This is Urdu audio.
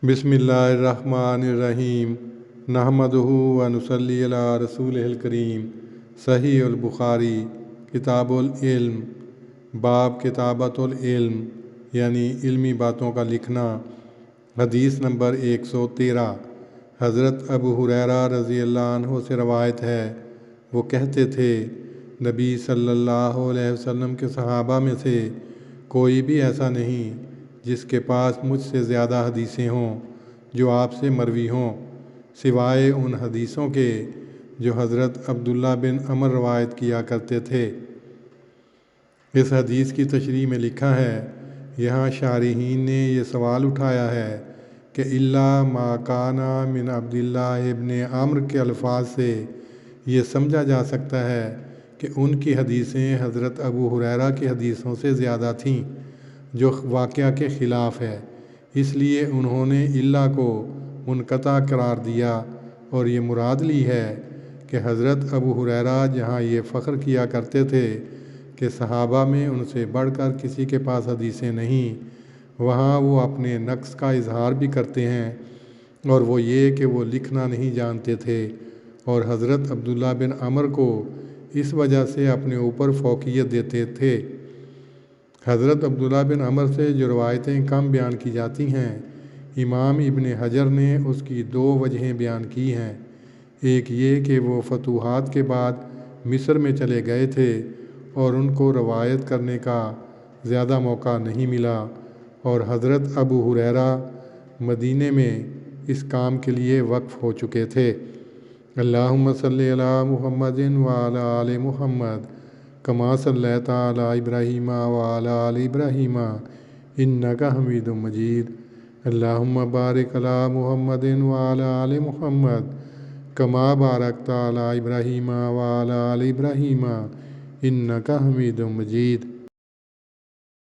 بسم اللہ الرحمن الرحیم نحمدہ و نصلی علی رسولہ الکریم۔ صحیح البخاری کتاب العلم، باب کتابت العلم یعنی علمی باتوں کا لکھنا۔ حدیث نمبر 113۔ حضرت ابو ہریرہ رضی اللہ عنہ سے روایت ہے، وہ کہتے تھے نبی صلی اللہ علیہ وسلم کے صحابہ میں سے کوئی بھی ایسا نہیں جس کے پاس مجھ سے زیادہ حدیثیں ہوں جو آپ سے مروی ہوں، سوائے ان حدیثوں کے جو حضرت عبداللہ بن عمر روایت کیا کرتے تھے۔ اس حدیث کی تشریح میں لکھا ہے، یہاں شارحین نے یہ سوال اٹھایا ہے کہ الا ما کان من عبداللہ ابن عمر کے الفاظ سے یہ سمجھا جا سکتا ہے کہ ان کی حدیثیں حضرت ابو ہریرہ کی حدیثوں سے زیادہ تھیں، جو واقعہ کے خلاف ہے، اس لیے انہوں نے الا کو منقطع قرار دیا اور یہ مراد لی ہے کہ حضرت ابو ہریرہ جہاں یہ فخر کیا کرتے تھے کہ صحابہ میں ان سے بڑھ کر کسی کے پاس حدیثیں نہیں، وہاں وہ اپنے نقص کا اظہار بھی کرتے ہیں، اور وہ یہ کہ وہ لکھنا نہیں جانتے تھے، اور حضرت عبداللہ بن عمر کو اس وجہ سے اپنے اوپر فوقیت دیتے تھے۔ حضرت عبداللہ بن عمر سے جو روایتیں کم بیان کی جاتی ہیں، امام ابن حجر نے اس کی 2 وجہیں بیان کی ہیں۔ ایک یہ کہ وہ فتوحات کے بعد مصر میں چلے گئے تھے اور ان کو روایت کرنے کا زیادہ موقع نہیں ملا، اور حضرت ابو ہریرہ مدینے میں اس کام کے لیے وقف ہو چکے تھے۔ اللہم صلی علی محمد وعلی آل محمد کما صلیت علی ابراہیم وعلی آل ابراہیم انک حمید مجید۔ اللہم بارک علی محمد وعلی آل محمد کما بارکت علی ابراہیم وعلی آل ابراہیم انک حمید مجید۔